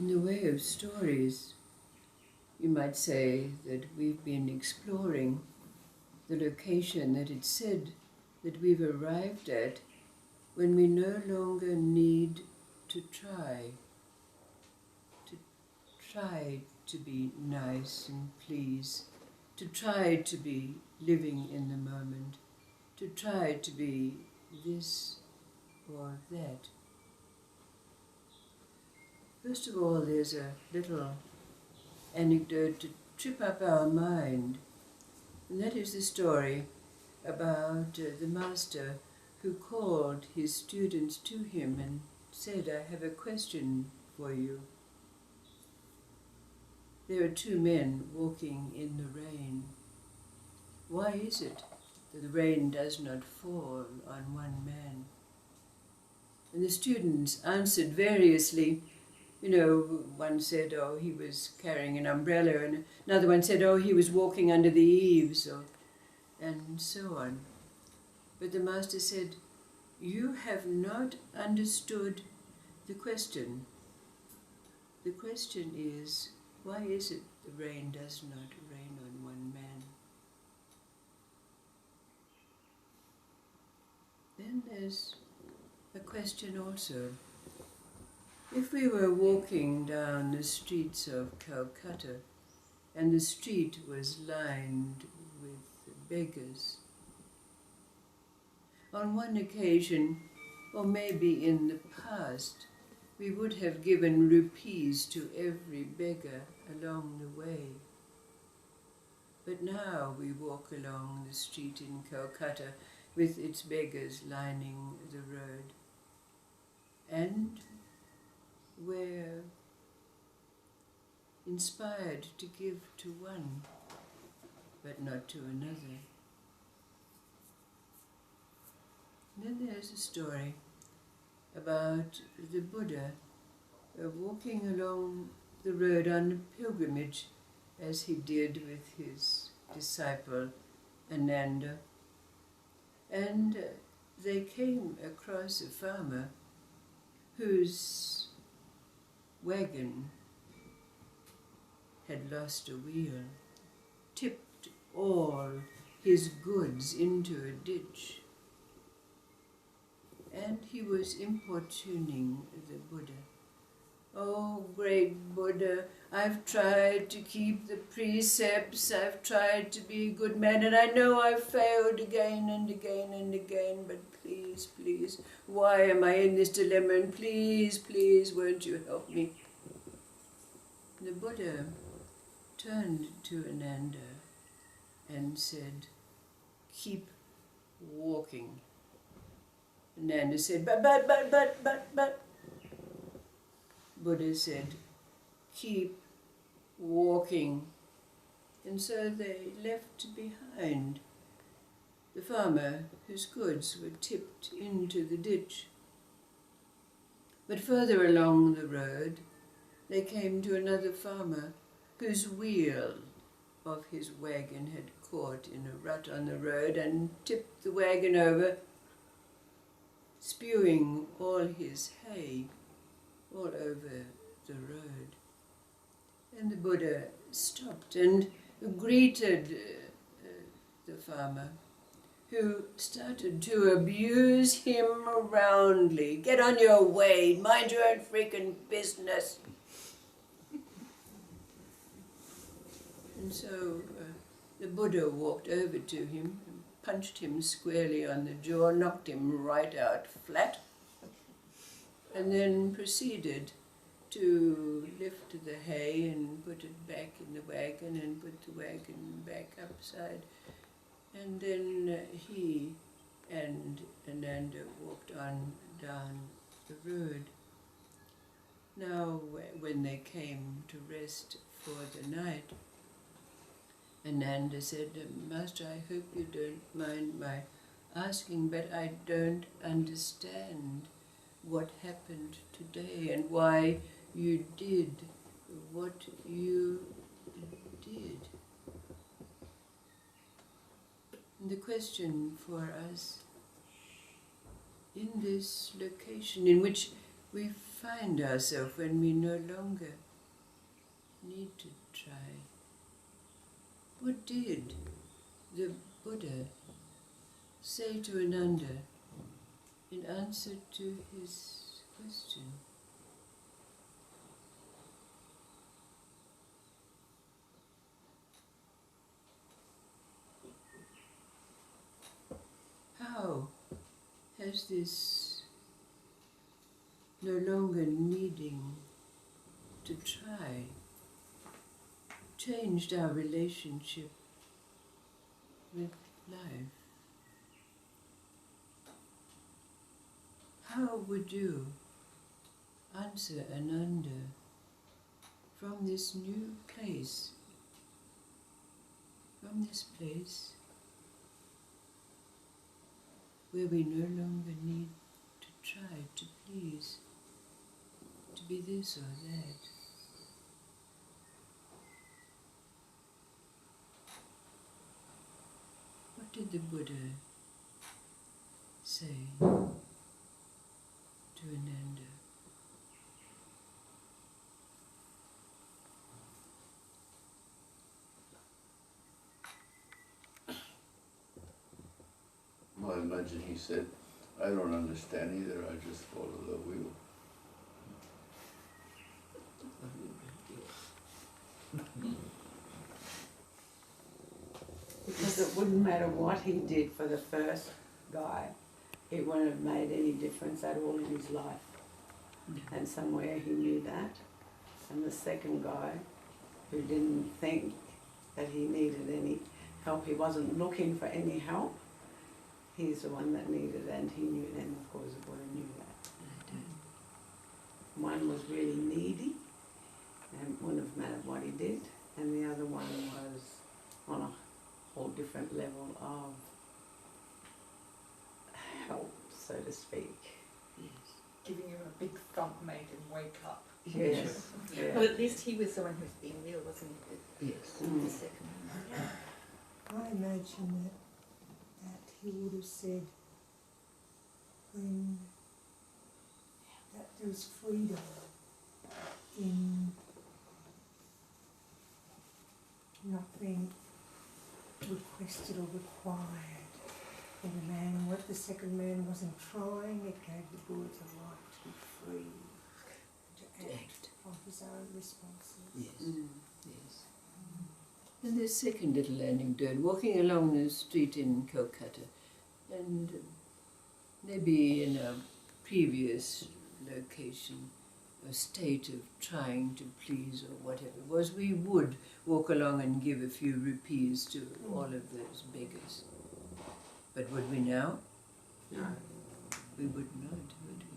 In the way of stories, you might say that we've been exploring the location that it's said that we've arrived at when we no longer need to try to be nice and please, to try to be living in the moment, to try to be this or that. First of all, there's a little anecdote to trip up our mind, and that is the story about the master who called his students to him and said, "I have a question for you. There are two men walking in the rain. Why is it that the rain does not fall on one man?" And the students answered variously. One said, "Oh, he was carrying an umbrella," and another one said, "Oh, he was walking under the eaves," and so on. But the master said, "You have not understood the question. The question is, why is it the rain does not rain on one man?" Then there's a question also. If we were walking down the streets of Calcutta and the street was lined with beggars, on one occasion, or maybe in the past, we would have given rupees to every beggar along the way. But now we walk along the street in Calcutta with its beggars lining the road, and we're inspired to give to one, but not to another. And then there's a story about the Buddha walking along the road on a pilgrimage, as he did with his disciple Ananda. And they came across a farmer whose wagon had lost a wheel, tipped all his goods into a ditch. And he was importuning the Buddha. "Oh, great Buddha, I've tried to keep the precepts, I've tried to be a good man, and I know I've failed again and again and again, but please, please, why am I in this dilemma, and please, please, won't you help me?" The Buddha turned to Ananda and said, "Keep walking." Ananda said, but. Buddha said, "Keep walking." And so they left behind the farmer whose goods were tipped into the ditch. But further along the road, they came to another farmer whose wheel of his wagon had caught in a rut on the road and tipped the wagon over, spewing all his hay all over the road. And the Buddha stopped and greeted the farmer, who started to abuse him roundly. "Get on your way, mind your own freaking business." And so the Buddha walked over to him, punched him squarely on the jaw, knocked him right out flat, and then proceeded to lift the hay and put it back in the wagon and put the wagon back upside. And then he and Ananda walked on down the road. Now, when they came to rest for the night, Ananda said, "Master, I hope you don't mind my asking, but I don't understand what happened today and why you did what you did." And the question for us in this location in which we find ourselves when we no longer need to try. What did the Buddha say to Ananda in answer to his question? How has this no longer needing to try changed our relationship with life? How would you answer Ananda from this new place, from this place where we no longer need to try to please, to be this or that? What did the Buddha say to Ananda? I imagine he said, I don't understand either, I just follow the wheel. Because it wouldn't matter what he did for the first guy, it wouldn't have made any difference at all in his life. And somewhere he knew that. And the second guy, who didn't think that he needed any help, he wasn't looking for any help, he's the one that needed it, and he knew then, of course, the Buddha knew that. One was really needy and wouldn't have mattered what he did, and the other one was on a whole different level of help, so to speak. Yes. Giving him a big thump made him wake up. Yes. Yeah. Well, at least he was the one who was being real, wasn't he? Yes. The second one. I imagine that he would have said that there's freedom in not being requested or required in the man. What the second man wasn't trying, it gave the Buddha the right to be free, to act on his own responses. Yes. Yes. And the second little anecdote, walking along the street in Calcutta, and maybe in a previous location, a state of trying to please or whatever it was, we would walk along and give a few rupees to all of those beggars. But would we now? No. We would not, would we?